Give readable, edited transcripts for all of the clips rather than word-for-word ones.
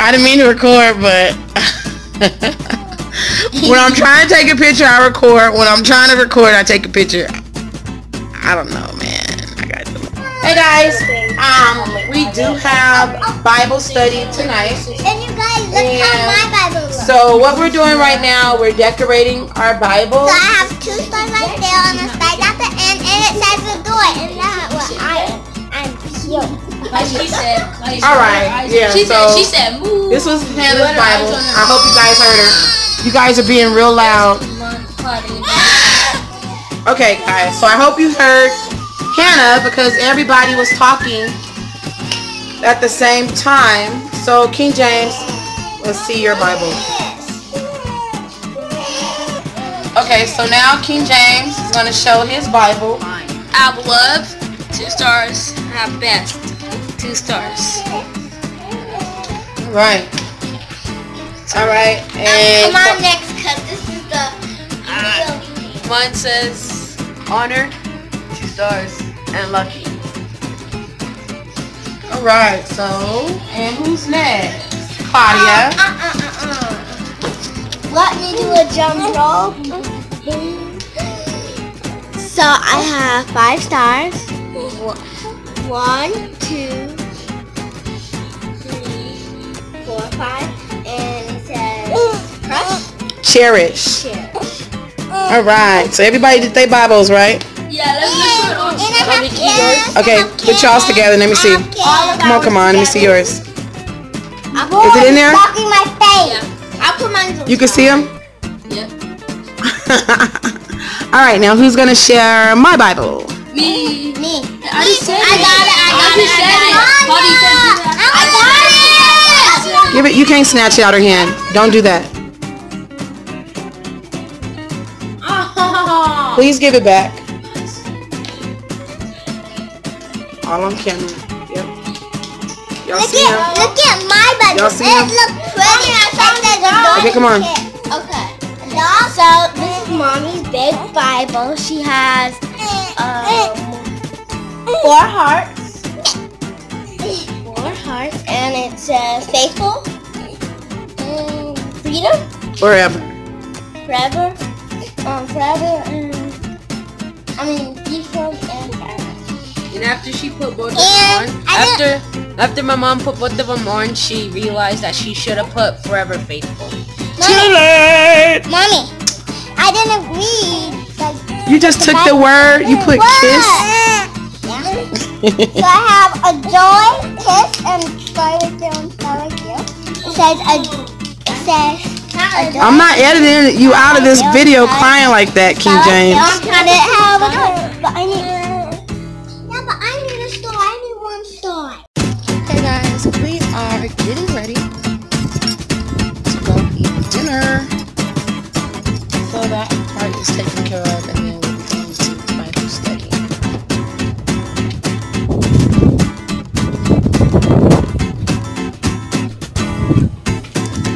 I didn't mean to record, but when I'm trying to take a picture, I record. When I'm trying to record, I take a picture. I don't know, man. Hey guys, we do have Bible study tonight. And you guys, look how my Bible looks. So what we're doing right now, we're decorating our Bible. So I have 2 stars right there on the side at the end, and it says the door, and that's what I'm cute. Like she said. All right, yeah. She said, move. This was Hannah's Bible. I hope you guys heard her. You guys are being real loud. Okay, guys. So I hope you heard Hannah because everybody was talking at the same time. So King James, let's see your Bible. Okay, so now King James is going to show his Bible. I love 2 stars. I have best 2 stars. Right. All right. And come on next, cause this is the mine says honor, 2 stars, and lucky. all right. So, and who's next? Claudia. Let me do a jump rope. So I have 5 stars. 1, 2, 3, 4, 5, and it says crush. Cherish. Cherish. All right. So everybody did their Bibles, right? Yeah, let's do it on. And I have cans. Okay, put y'all's together. Let me see. Come on. Let me see yours. Is it in there? Blocking my face. Yeah. I'll put mine. You can see them? Yep. All right, now who's going to share my Bible? Me. I said it. got it. Give it. You can't snatch it out of her hand. Don't do that. Please give it back. All on camera. Yep. Y'all see him? Look at my Bible. Y'all see it him? looks pretty. Okay, come on. Okay. So this is Mommy's big Bible. She has 4 hearts. 4 hearts, and it says faithful, freedom, Forever. forever, peaceful and forever. And after she put both of them on, after my mom put both of them on, she realized that she should have put forever faithful. Too late. Mommy, I didn't read. You just took the word. You put kiss. So I have a joy, kiss, and star right there and star right there. It says I'm not editing you out of this video crying like that, King James. I didn't have a card, but I need. Yeah, but I need a star. I need 1 star. Hey guys, we are getting ready to go eat dinner. So that part is taken care of, and then we'll be going to Bible study.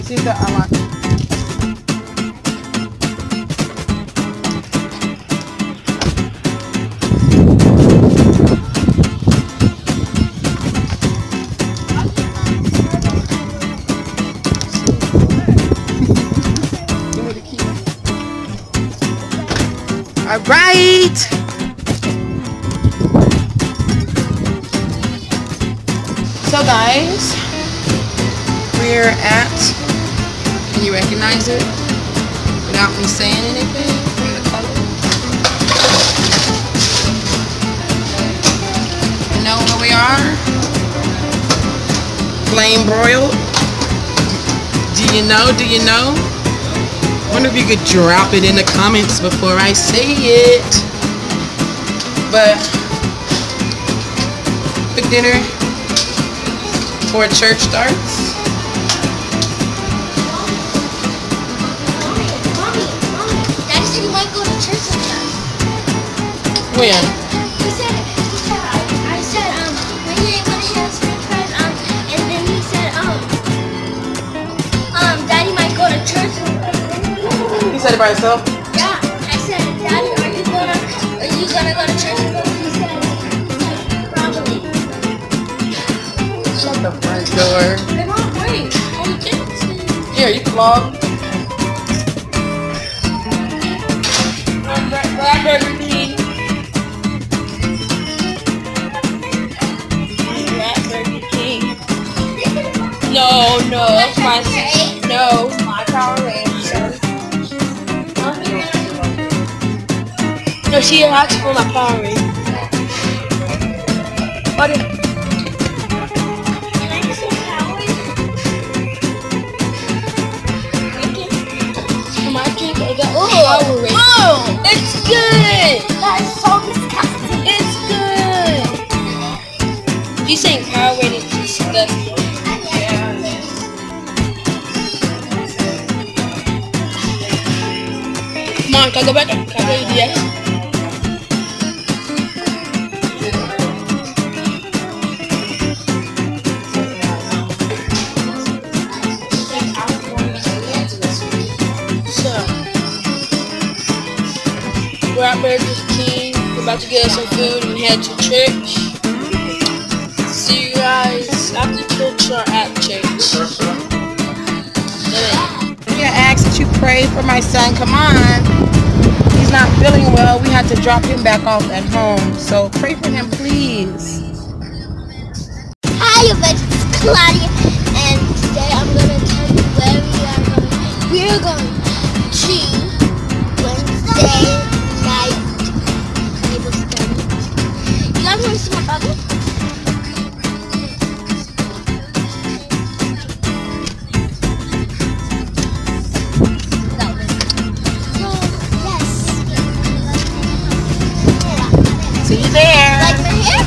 See the unlock. All right. So guys, we're at, can you recognize it without me saying anything from the color? You know where we are? Flame broiled. Do you know? Do you know? I wonder if you could drop it in the comments before I say it. But quick dinner before church starts. Mommy, Daddy said he might go to church sometime. When? He said, I said, when you ain't gonna have french fries, and then he said, Daddy might go to church sometime. He said it by himself? Yeah, I said, Daddy, are you gonna go to church? He said, probably. Shut the front door. They're not right. Here, you can vlog. Burger King. Burger King. No, that's my Power Ranger. No, she asked for my Power Ranger. What is my drink? I got Power Ranger. Oh, it's good. That's so disgusting. It's good. She's saying Power Ranger is disgusting. Come on, can I go back? Can I play with DX? So, we're at Burger King. We're about to get us some food and head to church. See you guys after church or at church. I ask that you pray for my son. Come on. He's not feeling well. We had to drop him back off at home. So pray for him, please. Hi, everybody. It's Claudia. And today I'm going to tell you where we are going. We are going to Wednesday night Bible study. You guys want to see my Bible? See you there. Like my hair?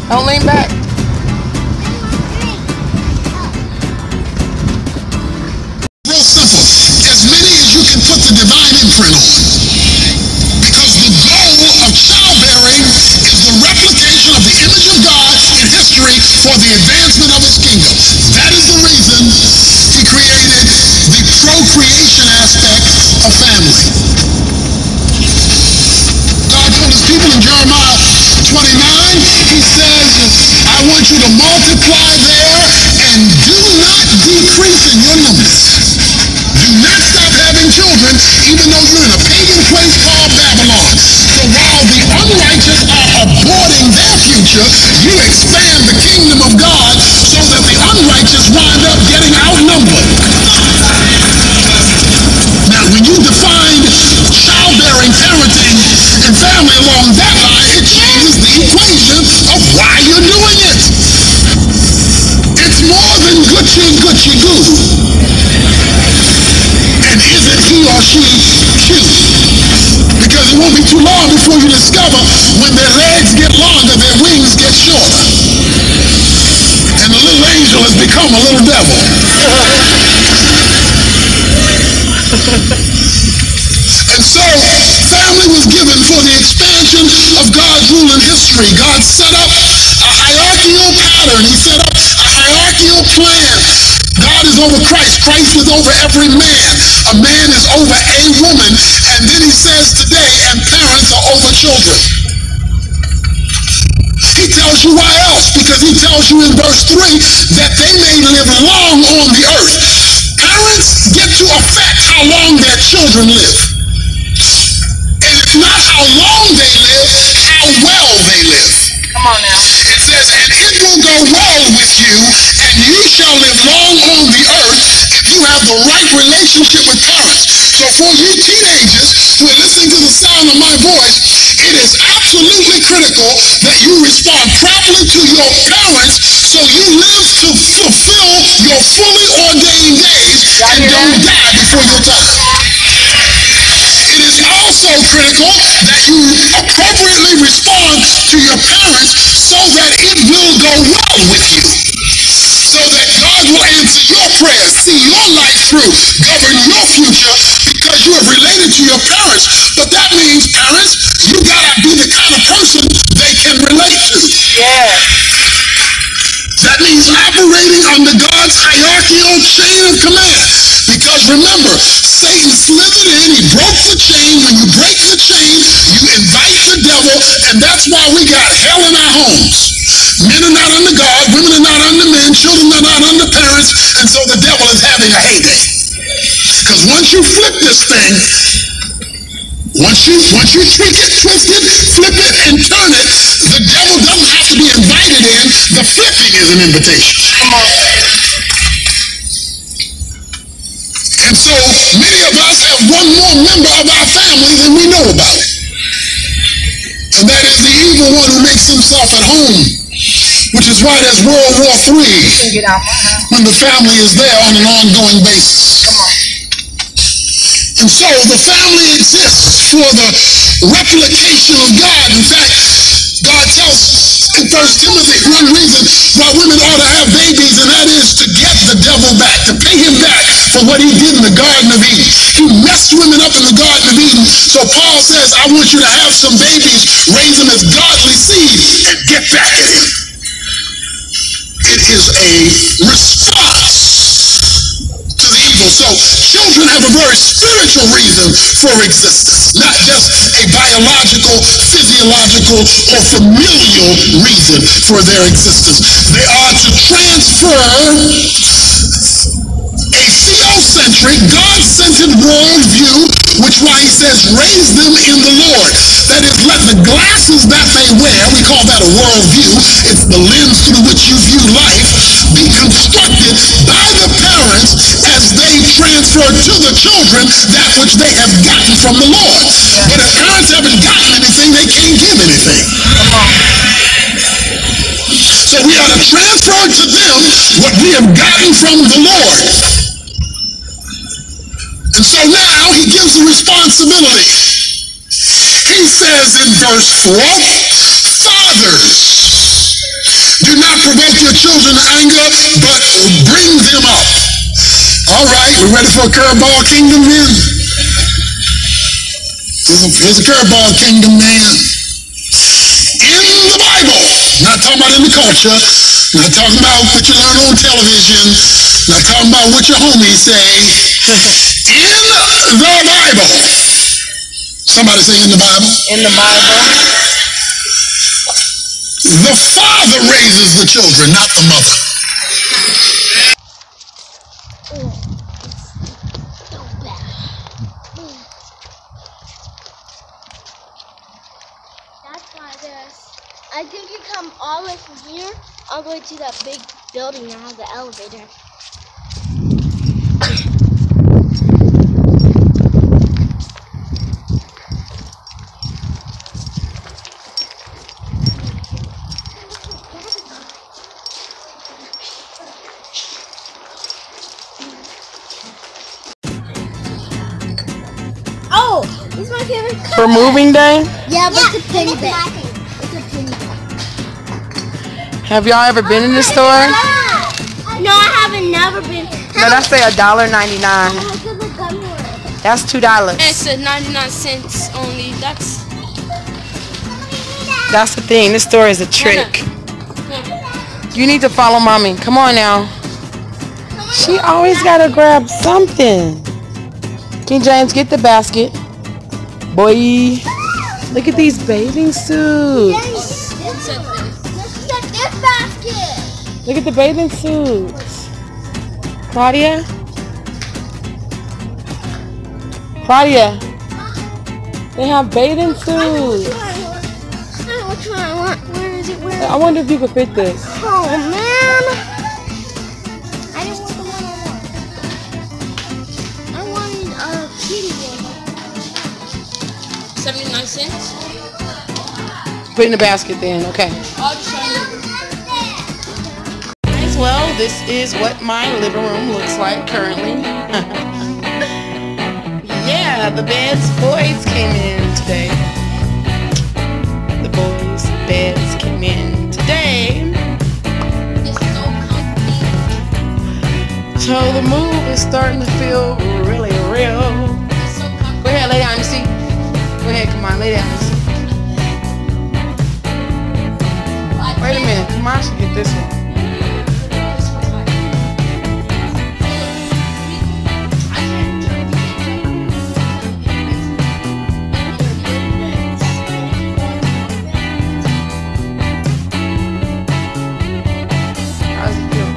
Don't lean back. Real simple. As many as you can put the divine imprint on. Because the goal of childbearing is the replication of the image of God in history for the advancement of his kingdom. That is the reason he created the procreation aspect of family. God told his people in Jeremiah 29, he says, I want you to multiply there and do not decrease in your numbers. Do not stop having children, even though you're in a pagan place called Babylon. So while the unrighteous are aborting their future, you expand the kingdom of God so that the unrighteous wind up getting outnumbered. Now, when you define childbearing, parenting, and family along that line, it changes the equation of why you're doing it. It's more than Gucci goo. And isn't he or she cute? Because it won't be too long before you discover when their legs get longer, their wings get shorter. And the little angel has become a little devil. And so, family was given for the expansion of God's rule in history. God set up a hierarchical pattern. He set up a hierarchical plan. God is over Christ. Christ is over every man. A man is over a woman. And then he says today, and parents are over children. He tells you why else? Because he tells you in verse 3 that they may live long on the earth. Parents get to affect how long their children live. And it's not how long they live, how well they live. Come on now. It says, and it will go well with you, and you shall live long on the earth if you have the right relationship with parents. So for you teenagers who are listening to the sound of my voice, it is absolutely critical that you respond properly to your parents so you live to fulfill your fully ordained days and don't die before your time. It is also critical that you appropriately respond to your parents so that it will go well with you. So that God will answer your prayers, see your life through, govern your future because you have related to your parents. But that means, parents, you gotta be the kind of person they can relate to. Yeah. That means operating under God's hierarchical chain of command. Because remember, Satan slithered in, he broke the chain. When you break the chain, you invite the devil, and that's why we got hell in our homes. Men are not under God, women are not under men. land, children are not under parents, and so the devil is having a heyday. Because once you flip this thing, once you tweak it, twist it, flip it, and turn it, the devil doesn't have to be invited in. The flipping is an invitation. And so many of us have one more member of our family than we know about it. And that is the evil one who makes himself at home, which is why there's World War III when the family is there on an ongoing basis. And so the family exists for the replication of God. In fact, God tells in 1 Timothy one reason why women ought to have babies, and that is to get the devil back, to pay him back for what he did in the Garden of Eden. He messed women up in the Garden of Eden. So Paul says, I want you to have some babies, raise them as godly seed, and get back at him. It is a response to the evil. So children have a very spiritual reason for existence, not just a biological, physiological, or familial reason for their existence. They are to transfer a theocentric, God-centered worldview, which why he says, raise them in the Lord. That is, let the glasses that they wear, we call that a worldview, it's the lens through which you view life, be constructed by the parents as they transfer to the children that which they have gotten from the Lord. But if parents haven't gotten anything, they can't give anything. So we are to transfer to them what we have gotten from the Lord. And so now he gives a responsibility. He says in verse 4, fathers, do not provoke your children to anger, but bring them up. All right, we're ready for a curveball, kingdom men? Here's a curveball, kingdom man. In the Bible, not talking about in the culture, not talking about what you learn on television, not talking about what your homies say. In the Bible. Somebody say in the Bible. In the Bible. The father raises the children, not the mother. That's why I think you come all the way from here, all the way to that big building that has the elevator. Oh, this is my favorite color. For moving day? Yeah, but it's a penny bit. It's a penny bit. Have y'all ever been in this store? No, I haven't never been. No, that's say $1.99. That's $2. It said 99 cents only. That's the thing. This store is a trick. You need to follow mommy. Come on now. She always gotta grab something. King James, get the basket. Boy, look at these bathing suits. Let's check this basket. Look at the bathing suits. Claudia? Claudia, they have bathing suits. Which one I want? Where is it? Where? I wonder if you could fit this. Oh man! I didn't want the one I want. I wanted a kitty one. 79 cents. Put it in the basket then, okay. I'll show you. Well, this is what my living room looks like currently. Yeah, the boys came in today. The boys' beds came in today. It's so comfy. So the move is starting to feel really real. It's so comfy. Go ahead, lay down and see. Go ahead, come on, lay down and see. Wait a minute, come on, I should get this one. How's it feel?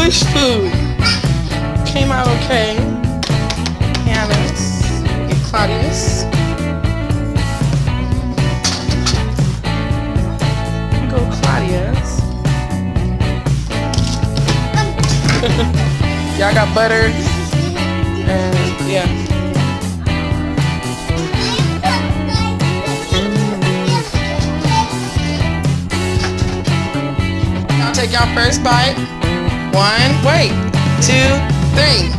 Jewish food. Came out okay. Hannah's. Get Claudia's. Go Claudia's. Y'all got butter. And yeah. Now take y'all first bite. 1, wait, 2, 3.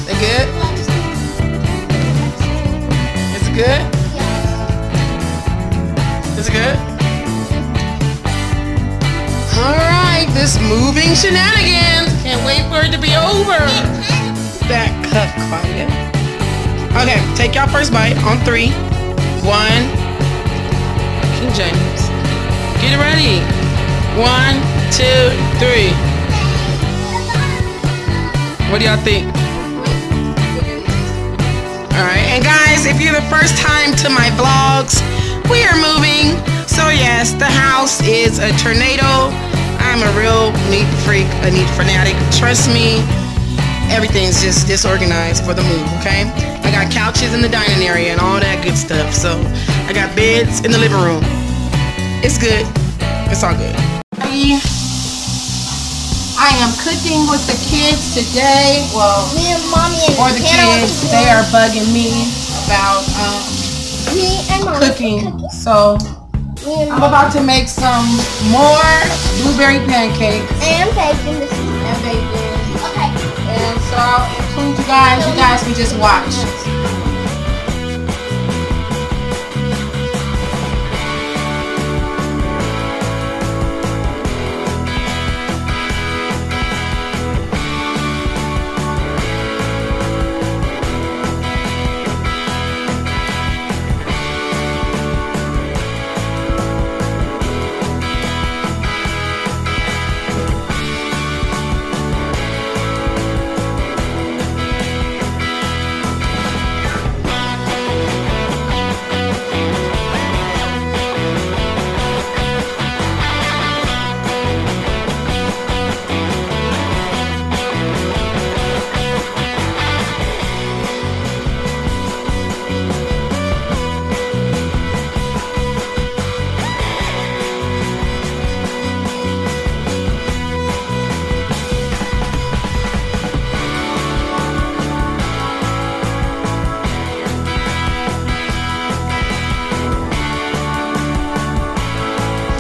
They good? Is it good? Is it good? Alright, this moving shenanigans. Can't wait for it to be over. That cup, Claudia. Okay, take y'all first bite on 3. 1. King James. Get ready. 1, 2, 3. What do y'all think? Alright, and guys, if you're the first time to my vlogs, we are moving. So yes, the house is a tornado. I'm a real neat freak, a neat fanatic. Trust me, everything's just disorganized for the move, okay? I got couches in the dining area and all that good stuff. So I got beds in the living room. It's good. It's all good. I am cooking with the kids today. Well, Me and Mommy and or the kids, they are bugging me about Me and Mommy cooking. So Me and I'm about to make some more blueberry pancakes and bacon this evening. and bacon. Okay. And so I'll include you guys. You guys can just watch.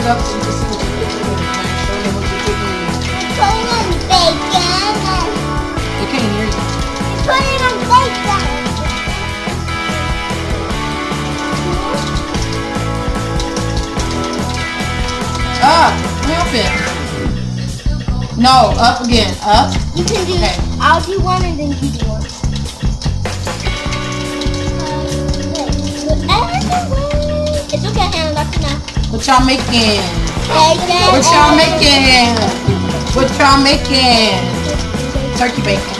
Up and just see what you're cooking. Show them what you're cooking. Putting on bacon. They can't hear you. Putting on bacon. Up. Help it. No, up again. Up. You can do. Okay. I'll do one and then you do one. It's okay, Hannah. That's enough. What y'all making? Bacon. What y'all making? What y'all making? Turkey bacon.